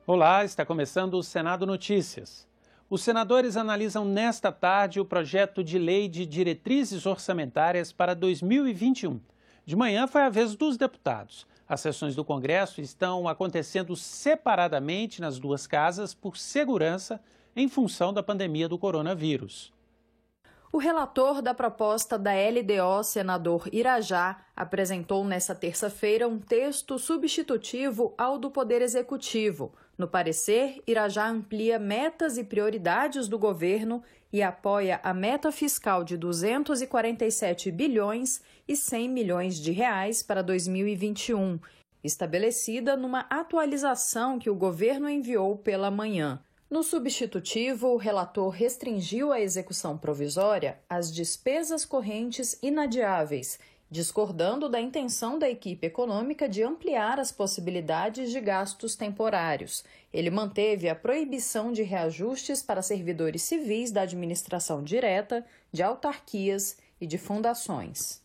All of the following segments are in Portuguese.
Olá, está começando o Senado Notícias. Os senadores analisam nesta tarde o projeto de lei de diretrizes orçamentárias para 2021. De manhã foi a vez dos deputados. As sessões do Congresso estão acontecendo separadamente nas duas casas por segurança em função da pandemia do coronavírus. O relator da proposta da LDO, senador Irajá, apresentou nesta terça-feira um texto substitutivo ao do Poder Executivo. No parecer, Irajá amplia metas e prioridades do governo e apoia a meta fiscal de 247 bilhões e 100 milhões de reais para 2021, estabelecida numa atualização que o governo enviou pela manhã. No substitutivo, o relator restringiu a execução provisória às despesas correntes inadiáveis, discordando da intenção da equipe econômica de ampliar as possibilidades de gastos temporários. Ele manteve a proibição de reajustes para servidores civis da administração direta, de autarquias e de fundações.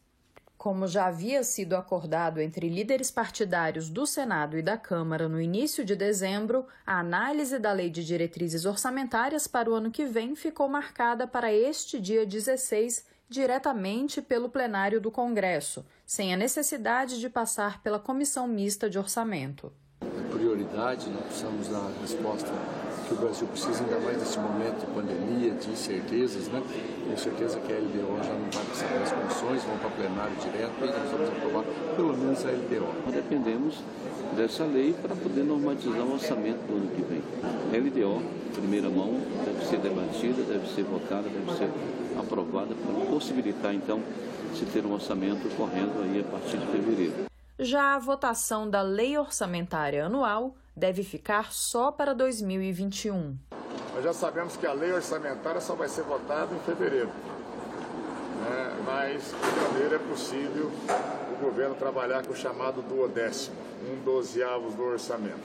Como já havia sido acordado entre líderes partidários do Senado e da Câmara no início de dezembro, a análise da Lei de Diretrizes Orçamentárias para o ano que vem ficou marcada para este dia 16, diretamente pelo plenário do Congresso, sem a necessidade de passar pela Comissão Mista de Orçamento. É prioridade, nós precisamos dar a resposta que o Brasil precisa, ainda mais nesse momento de pandemia, de incertezas, né? Tenho certeza que a LDO já não vai passar pelas comissões, vão para o plenário direto e nós vamos aprovar pelo menos a LDO. Nós dependemos dessa lei para poder normatizar o orçamento do ano que vem. A LDO, primeira mão, deve ser debatida, deve ser votada, deve ser aprovada para possibilitar, então, se ter um orçamento correndo aí a partir de fevereiro. Já a votação da Lei Orçamentária Anual deve ficar só para 2021. Nós já sabemos que a lei orçamentária só vai ser votada em fevereiro, mas de janeiro é possível o governo trabalhar com o chamado duodécimo, 1/12 do orçamento.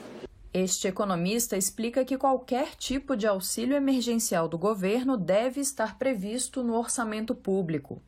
Este economista explica que qualquer tipo de auxílio emergencial do governo deve estar previsto no orçamento público.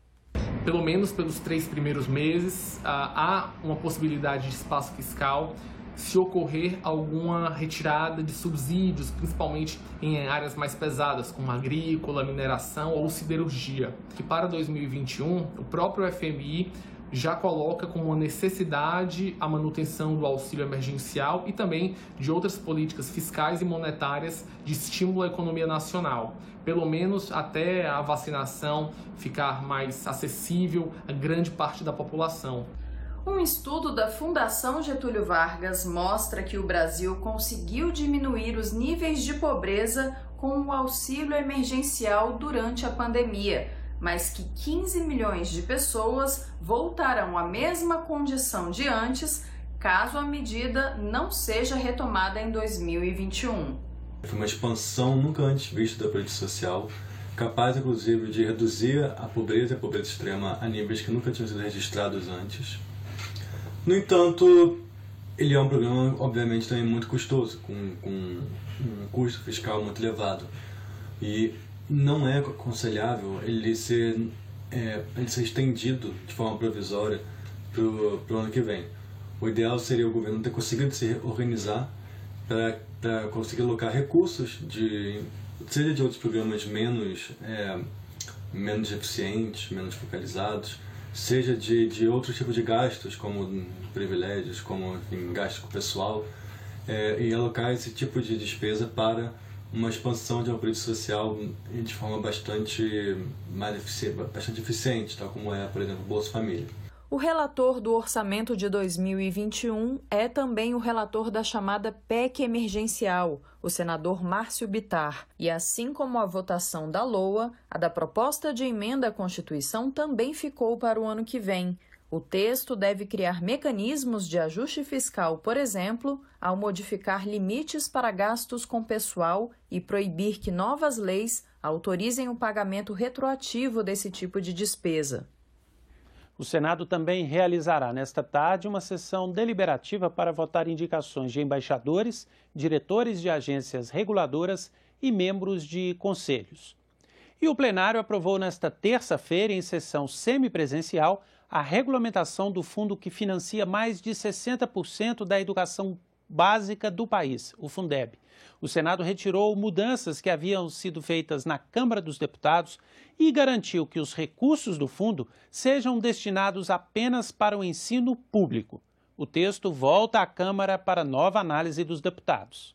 Pelo menos pelos 3 primeiros meses, há uma possibilidade de espaço fiscal se ocorrer alguma retirada de subsídios, principalmente em áreas mais pesadas, como agrícola, mineração ou siderurgia. Que para 2021, o próprio FMI já coloca como uma necessidade a manutenção do auxílio emergencial e também de outras políticas fiscais e monetárias de estímulo à economia nacional, pelo menos até a vacinação ficar mais acessível a grande parte da população. Um estudo da Fundação Getúlio Vargas mostra que o Brasil conseguiu diminuir os níveis de pobreza com o auxílio emergencial durante a pandemia, mas que 15 milhões de pessoas voltarão à mesma condição de antes, caso a medida não seja retomada em 2021. Foi uma expansão nunca antes vista da política social, capaz inclusive de reduzir a pobreza e a pobreza extrema a níveis que nunca tinham sido registrados antes. No entanto, ele é um programa, obviamente, também muito custoso, com um custo fiscal muito elevado. E não é aconselhável ele ser estendido de forma provisória para o ano que vem. O ideal seria o governo ter conseguido se organizar para conseguir alocar recursos, seja de outros programas menos eficientes, menos focalizados, seja de outros tipos de gastos, como privilégios, como gastos com o pessoal, e alocar esse tipo de despesa para uma expansão de uma política social de forma bastante eficiente, tal como é, por exemplo, o Bolsa Família. O relator do orçamento de 2021 é também o relator da chamada PEC emergencial, o senador Márcio Bittar. E assim como a votação da LOA, a da proposta de emenda à Constituição também ficou para o ano que vem. O texto deve criar mecanismos de ajuste fiscal, por exemplo, ao modificar limites para gastos com pessoal e proibir que novas leis autorizem o pagamento retroativo desse tipo de despesa. O Senado também realizará nesta tarde uma sessão deliberativa para votar indicações de embaixadores, diretores de agências reguladoras e membros de conselhos. E o plenário aprovou nesta terça-feira, em sessão semipresencial, a regulamentação do fundo que financia mais de 60% da educação básica do país, o Fundeb. O Senado retirou mudanças que haviam sido feitas na Câmara dos Deputados e garantiu que os recursos do fundo sejam destinados apenas para o ensino público. O texto volta à Câmara para nova análise dos deputados.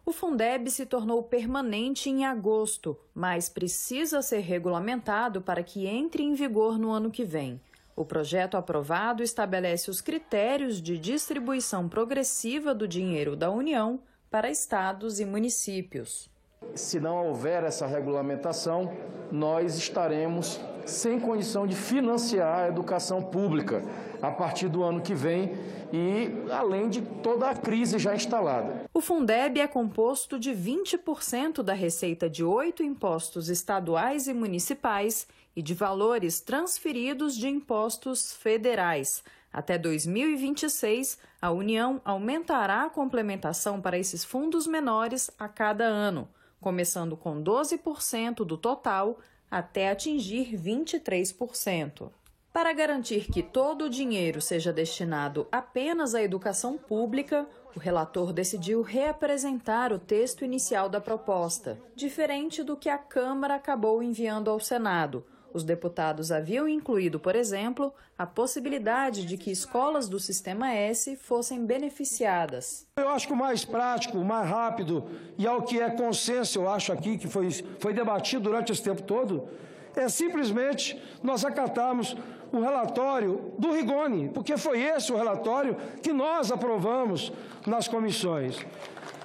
O Fundeb se tornou permanente em agosto, mas precisa ser regulamentado para que entre em vigor no ano que vem. O projeto aprovado estabelece os critérios de distribuição progressiva do dinheiro da União para estados e municípios. Se não houver essa regulamentação, nós estaremos sem condição de financiar a educação pública a partir do ano que vem e além de toda a crise já instalada. O Fundeb é composto de 20% da receita de 8 impostos estaduais e municipais e de valores transferidos de impostos federais. Até 2026, a União aumentará a complementação para esses fundos menores a cada ano, começando com 12% do total até atingir 23%. Para garantir que todo o dinheiro seja destinado apenas à educação pública, o relator decidiu reapresentar o texto inicial da proposta, diferente do que a Câmara acabou enviando ao Senado. Os deputados haviam incluído, por exemplo, a possibilidade de que escolas do Sistema S fossem beneficiadas. Eu acho que o mais prático, o mais rápido e ao que é consenso, eu acho aqui, que foi debatido durante esse tempo todo, é simplesmente nós acatarmos o relatório do Rigoni, porque foi esse o relatório que nós aprovamos nas comissões.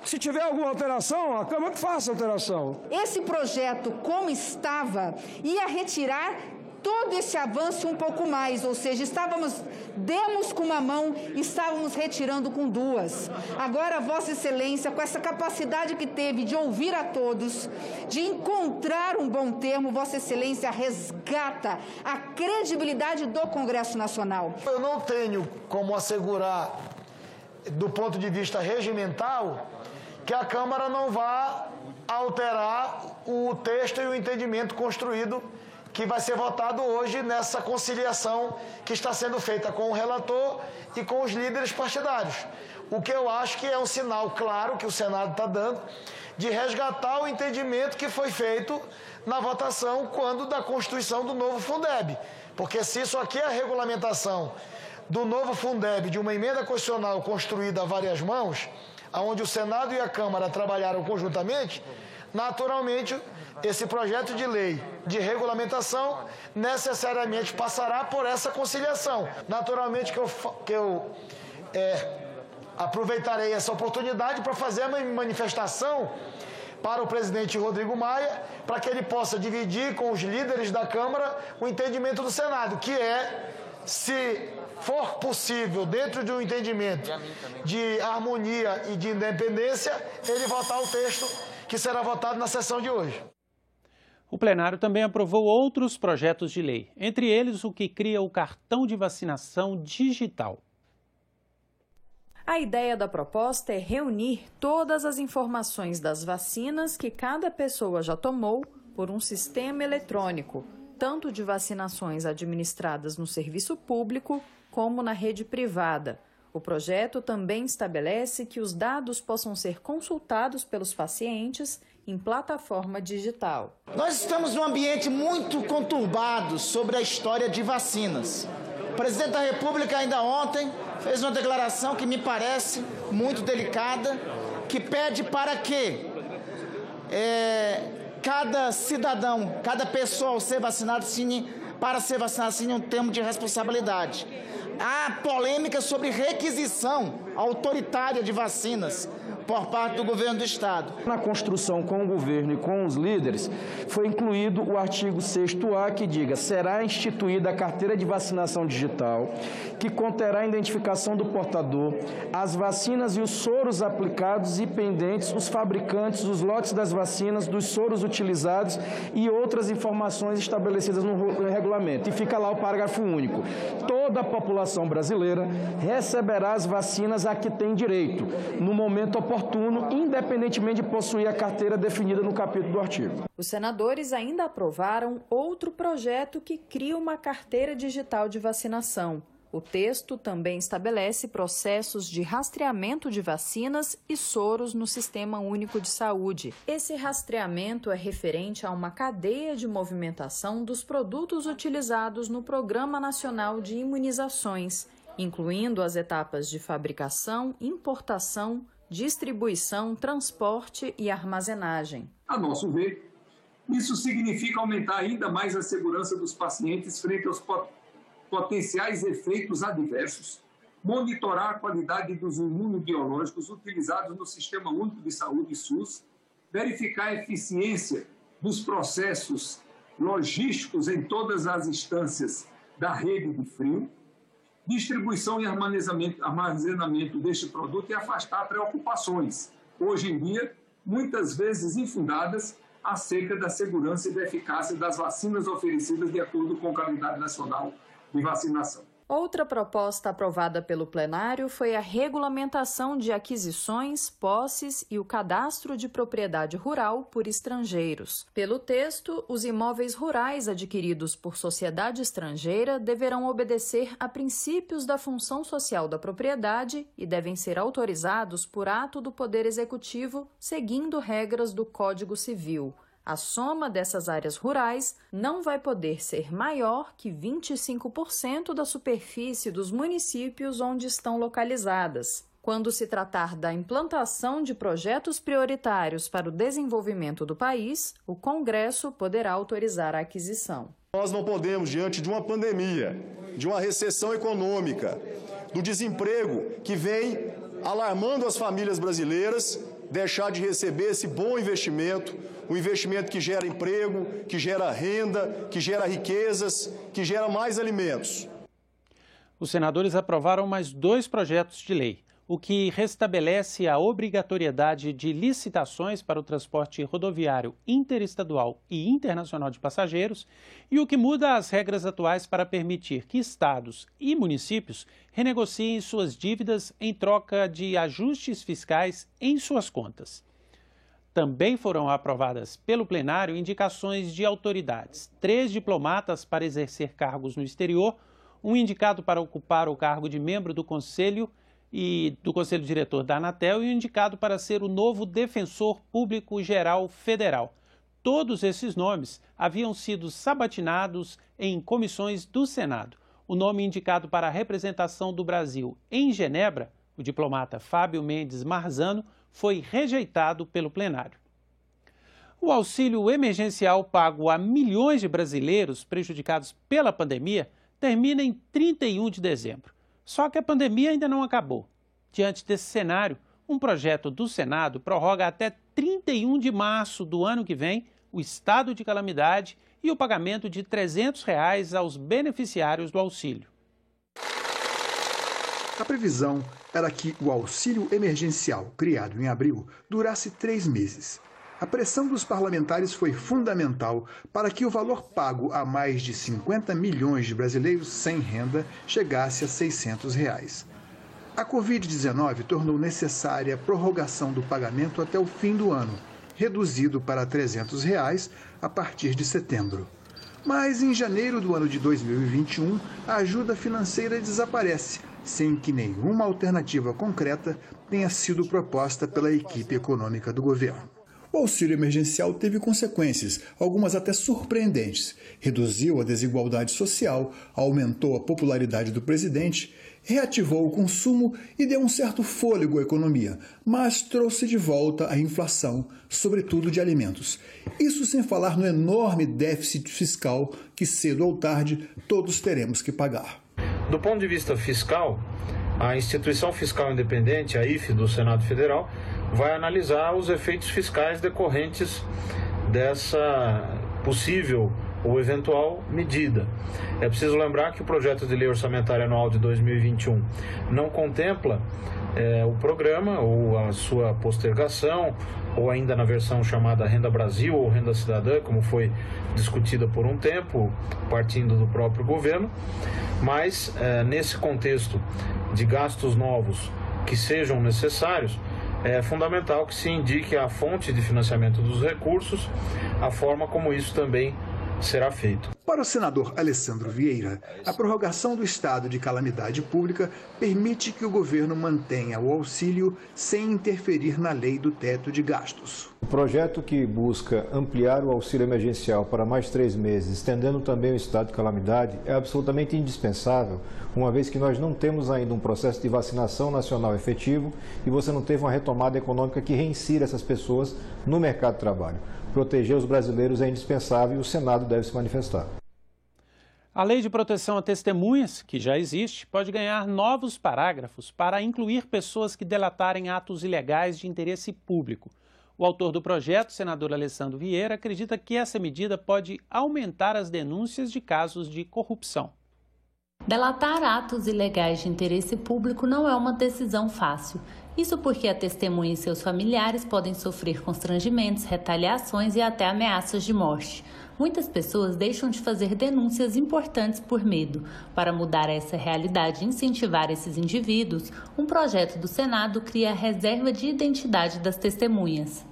Se tiver alguma alteração, a Câmara que faça alteração. Esse projeto, como estava, ia retirar todo esse avanço um pouco mais, ou seja, demos com uma mão, estávamos retirando com duas. Agora, Vossa Excelência, com essa capacidade que teve de ouvir a todos, de encontrar um bom termo, Vossa Excelência resgata a credibilidade do Congresso Nacional. Eu não tenho como assegurar, do ponto de vista regimental, que a Câmara não vá alterar o texto e o entendimento construído que vai ser votado hoje nessa conciliação que está sendo feita com o relator e com os líderes partidários. O que eu acho que é um sinal claro que o Senado está dando de resgatar o entendimento que foi feito na votação quando da constituição do novo Fundeb. Porque se isso aqui é a regulamentação do novo Fundeb, de uma emenda constitucional construída a várias mãos, onde o Senado e a Câmara trabalharam conjuntamente, naturalmente esse projeto de lei de regulamentação necessariamente passará por essa conciliação. Naturalmente que eu aproveitarei essa oportunidade para fazer uma manifestação para o presidente Rodrigo Maia, para que ele possa dividir com os líderes da Câmara o entendimento do Senado, que é, se for possível, dentro de um entendimento de harmonia e de independência, ele votar o texto que será votado na sessão de hoje. O plenário também aprovou outros projetos de lei, entre eles o que cria o cartão de vacinação digital. A ideia da proposta é reunir todas as informações das vacinas que cada pessoa já tomou por um sistema eletrônico, tanto de vacinações administradas no serviço público como na rede privada. O projeto também estabelece que os dados possam ser consultados pelos pacientes em plataforma digital. Nós estamos num ambiente muito conturbado sobre a história de vacinas. O presidente da República ainda ontem fez uma declaração que me parece muito delicada, que pede para que cada cidadão, cada pessoa ao ser vacinado, para ser vacinado, assine um termo de responsabilidade. Há polêmica sobre requisição autoritária de vacinas por parte do governo do Estado. Na construção com o governo e com os líderes, foi incluído o artigo 6º-A, que diga: será instituída a carteira de vacinação digital, que conterá a identificação do portador, as vacinas e os soros aplicados e pendentes, os fabricantes, os lotes das vacinas, dos soros utilizados e outras informações estabelecidas no regulamento. E fica lá o parágrafo único. Toda a população brasileira receberá as vacinas a que tem direito, no momento oportuno, independentemente de possuir a carteira definida no capítulo do artigo. Os senadores ainda aprovaram outro projeto que cria uma carteira digital de vacinação. O texto também estabelece processos de rastreamento de vacinas e soros no Sistema Único de Saúde. Esse rastreamento é referente a uma cadeia de movimentação dos produtos utilizados no Programa Nacional de Imunizações, incluindo as etapas de fabricação, importação, distribuição, transporte e armazenagem. A nosso ver, isso significa aumentar ainda mais a segurança dos pacientes frente aos potenciais efeitos adversos, monitorar a qualidade dos imunobiológicos utilizados no Sistema Único de Saúde, SUS, verificar a eficiência dos processos logísticos em todas as instâncias da rede de frio, distribuição e armazenamento deste produto e afastar preocupações, hoje em dia, muitas vezes infundadas, acerca da segurança e da eficácia das vacinas oferecidas de acordo com o calendário nacional de vacinação. Outra proposta aprovada pelo plenário foi a regulamentação de aquisições, posses e o cadastro de propriedade rural por estrangeiros. Pelo texto, os imóveis rurais adquiridos por sociedade estrangeira deverão obedecer a princípios da função social da propriedade e devem ser autorizados por ato do Poder Executivo, seguindo regras do Código Civil. A soma dessas áreas rurais não vai poder ser maior que 25% da superfície dos municípios onde estão localizadas. Quando se tratar da implantação de projetos prioritários para o desenvolvimento do país, o Congresso poderá autorizar a aquisição. Nós não podemos, diante de uma pandemia, de uma recessão econômica, do desemprego que vem alarmando as famílias brasileiras, deixar de receber esse bom investimento, um investimento que gera emprego, que gera renda, que gera riquezas, que gera mais alimentos. Os senadores aprovaram mais 2 projetos de lei, o que restabelece a obrigatoriedade de licitações para o transporte rodoviário interestadual e internacional de passageiros e o que muda as regras atuais para permitir que estados e municípios renegociem suas dívidas em troca de ajustes fiscais em suas contas. Também foram aprovadas pelo plenário indicações de autoridades, 3 diplomatas para exercer cargos no exterior, um indicado para ocupar o cargo de membro do Conselho e do Conselho Diretor da Anatel e um indicado para ser o novo Defensor Público Geral Federal. Todos esses nomes haviam sido sabatinados em comissões do Senado. O nome indicado para a representação do Brasil em Genebra, o diplomata Fábio Mendes Marzano, foi rejeitado pelo plenário. O auxílio emergencial pago a milhões de brasileiros prejudicados pela pandemia termina em 31 de dezembro. Só que a pandemia ainda não acabou. Diante desse cenário, um projeto do Senado prorroga até 31 de março do ano que vem o estado de calamidade e o pagamento de R$ 300 aos beneficiários do auxílio. A previsão era que o auxílio emergencial, criado em abril, durasse 3 meses. A pressão dos parlamentares foi fundamental para que o valor pago a mais de 50 milhões de brasileiros sem renda chegasse a R$ 600. A Covid-19 tornou necessária a prorrogação do pagamento até o fim do ano, reduzido para R$ 300 a partir de setembro. Mas em janeiro do ano de 2021, a ajuda financeira desaparece, sem que nenhuma alternativa concreta tenha sido proposta pela equipe econômica do governo. O auxílio emergencial teve consequências, algumas até surpreendentes. Reduziu a desigualdade social, aumentou a popularidade do presidente, reativou o consumo e deu um certo fôlego à economia, mas trouxe de volta a inflação, sobretudo de alimentos. Isso sem falar no enorme déficit fiscal que cedo ou tarde todos teremos que pagar. Do ponto de vista fiscal, a Instituição Fiscal Independente, a IFE do Senado Federal, vai analisar os efeitos fiscais decorrentes dessa possível ou eventual medida. É preciso lembrar que o projeto de lei orçamentária anual de 2021 não contempla o programa ou a sua postergação, ou ainda na versão chamada Renda Brasil ou Renda Cidadã, como foi discutida por um tempo, partindo do próprio governo, mas nesse contexto de gastos novos que sejam necessários, é fundamental que se indique a fonte de financiamento dos recursos, a forma como isso também será feito. Para o senador Alessandro Vieira, a prorrogação do estado de calamidade pública permite que o governo mantenha o auxílio sem interferir na lei do teto de gastos. O projeto que busca ampliar o auxílio emergencial para mais 3 meses, estendendo também o estado de calamidade, é absolutamente indispensável, uma vez que nós não temos ainda um processo de vacinação nacional efetivo e você não teve uma retomada econômica que reinsira essas pessoas no mercado de trabalho. Proteger os brasileiros é indispensável e o Senado deve se manifestar. A Lei de Proteção a Testemunhas, que já existe, pode ganhar novos parágrafos para incluir pessoas que delatarem atos ilegais de interesse público. O autor do projeto, senador Alessandro Vieira, acredita que essa medida pode aumentar as denúncias de casos de corrupção. Delatar atos ilegais de interesse público não é uma decisão fácil. Isso porque a testemunha e seus familiares podem sofrer constrangimentos, retaliações e até ameaças de morte. Muitas pessoas deixam de fazer denúncias importantes por medo. Para mudar essa realidade e incentivar esses indivíduos, um projeto do Senado cria a reserva de identidade das testemunhas.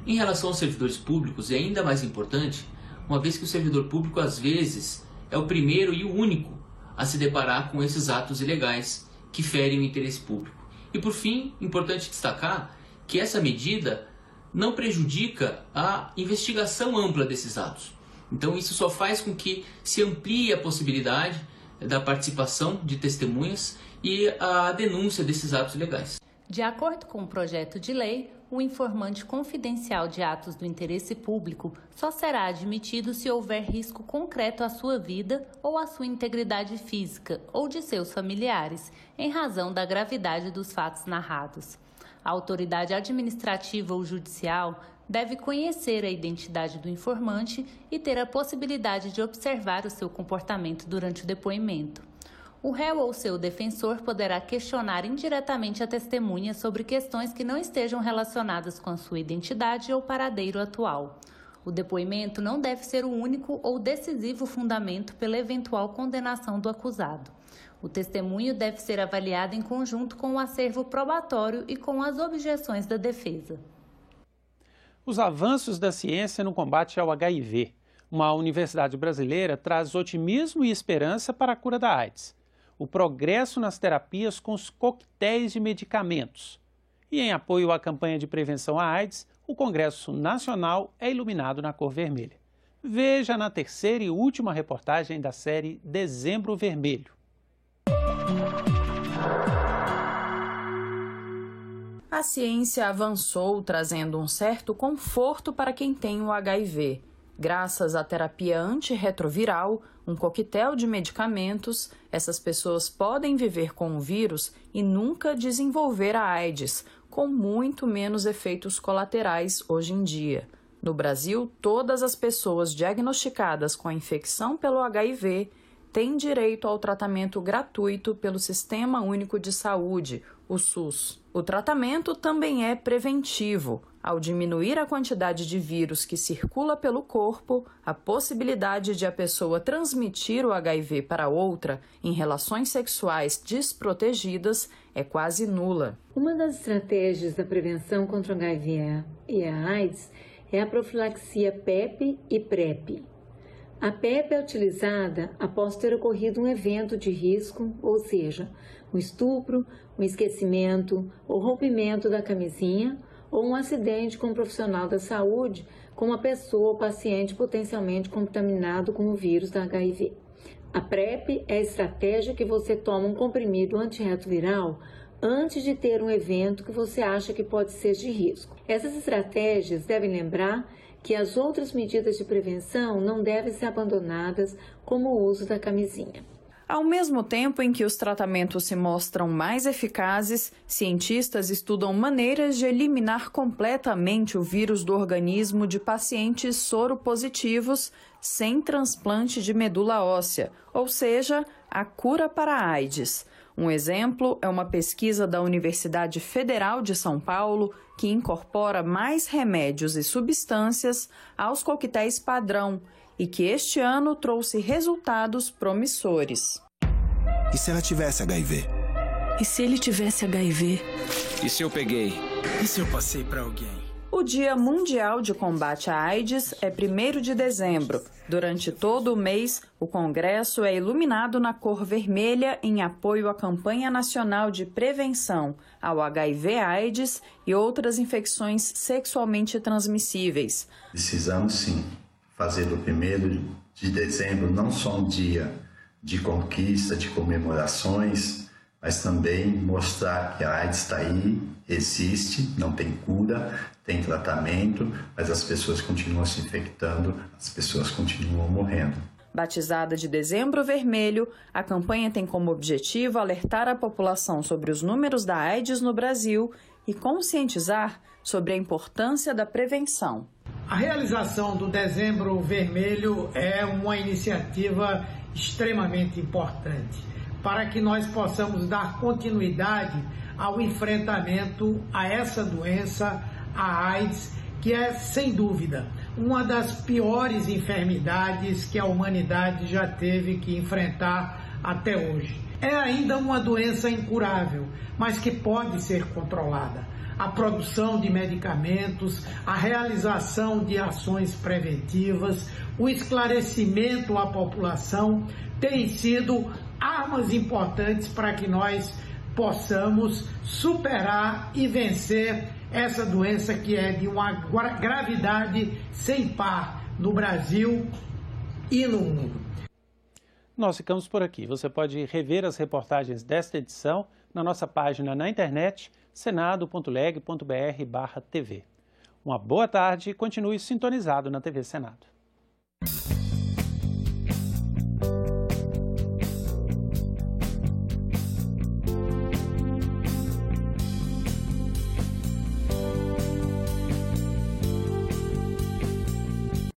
Em relação aos servidores públicos, é ainda mais importante, uma vez que o servidor público, às vezes, é o primeiro e o único a se deparar com esses atos ilegais que ferem o interesse público. E, por fim, importante destacar que essa medida não prejudica a investigação ampla desses atos. Então, isso só faz com que se amplie a possibilidade da participação de testemunhas e a denúncia desses atos ilegais. De acordo com o projeto de lei, o informante confidencial de atos do interesse público só será admitido se houver risco concreto à sua vida ou à sua integridade física ou de seus familiares, em razão da gravidade dos fatos narrados. A autoridade administrativa ou judicial deve conhecer a identidade do informante e ter a possibilidade de observar o seu comportamento durante o depoimento. O réu ou seu defensor poderá questionar indiretamente a testemunha sobre questões que não estejam relacionadas com a sua identidade ou paradeiro atual. O depoimento não deve ser o único ou decisivo fundamento pela eventual condenação do acusado. O testemunho deve ser avaliado em conjunto com o acervo probatório e com as objeções da defesa. Os avanços da ciência no combate ao HIV. Uma universidade brasileira traz otimismo e esperança para a cura da AIDS. O progresso nas terapias com os coquetéis de medicamentos. E em apoio à campanha de prevenção à AIDS, o Congresso Nacional é iluminado na cor vermelha. Veja na terceira e última reportagem da série Dezembro Vermelho. A ciência avançou, trazendo um certo conforto para quem tem o HIV. Graças à terapia antirretroviral, um coquetel de medicamentos, essas pessoas podem viver com o vírus e nunca desenvolver a AIDS, com muito menos efeitos colaterais hoje em dia. No Brasil, todas as pessoas diagnosticadas com a infecção pelo HIV têm direito ao tratamento gratuito pelo Sistema Único de Saúde, o SUS. O tratamento também é preventivo. Ao diminuir a quantidade de vírus que circula pelo corpo, a possibilidade de a pessoa transmitir o HIV para outra em relações sexuais desprotegidas é quase nula. Uma das estratégias da prevenção contra o HIV e a AIDS é a profilaxia PEP e PrEP. A PEP é utilizada após ter ocorrido um evento de risco, ou seja, um estupro, um esquecimento ou rompimento da camisinha, ou um acidente com um profissional da saúde com uma pessoa ou paciente potencialmente contaminado com o vírus da HIV. A PrEP é a estratégia que você toma um comprimido antirretroviral antes de ter um evento que você acha que pode ser de risco. Essas estratégias devem lembrar que as outras medidas de prevenção não devem ser abandonadas, como o uso da camisinha. Ao mesmo tempo em que os tratamentos se mostram mais eficazes, cientistas estudam maneiras de eliminar completamente o vírus do organismo de pacientes soropositivos sem transplante de medula óssea, ou seja, a cura para a AIDS. Um exemplo é uma pesquisa da Universidade Federal de São Paulo que incorpora mais remédios e substâncias aos coquetéis padrão e que este ano trouxe resultados promissores. E se ela tivesse HIV? E se ele tivesse HIV? E se eu peguei? E se eu passei para alguém? O Dia Mundial de Combate à AIDS é 1º de dezembro. Durante todo o mês, o Congresso é iluminado na cor vermelha em apoio à campanha nacional de prevenção ao HIV/AIDS e outras infecções sexualmente transmissíveis. Precisamos, sim, fazer do 1º de dezembro não só um dia de conquista, de comemorações, mas também mostrar que a AIDS está aí, existe, não tem cura, tem tratamento, mas as pessoas continuam se infectando, as pessoas continuam morrendo. Batizada de Dezembro Vermelho, a campanha tem como objetivo alertar a população sobre os números da AIDS no Brasil e conscientizar sobre a importância da prevenção. A realização do Dezembro Vermelho é uma iniciativa extremamente importante para que nós possamos dar continuidade ao enfrentamento a essa doença, a AIDS, que é, sem dúvida, uma das piores enfermidades que a humanidade já teve que enfrentar até hoje. É ainda uma doença incurável, mas que pode ser controlada. A produção de medicamentos, a realização de ações preventivas, o esclarecimento à população têm sido armas importantes para que nós possamos superar e vencer essa doença que é de uma gravidade sem par no Brasil e no mundo. Nós ficamos por aqui. Você pode rever as reportagens desta edição na nossa página na internet, senado.leg.br/TV. Uma boa tarde e continue sintonizado na TV Senado.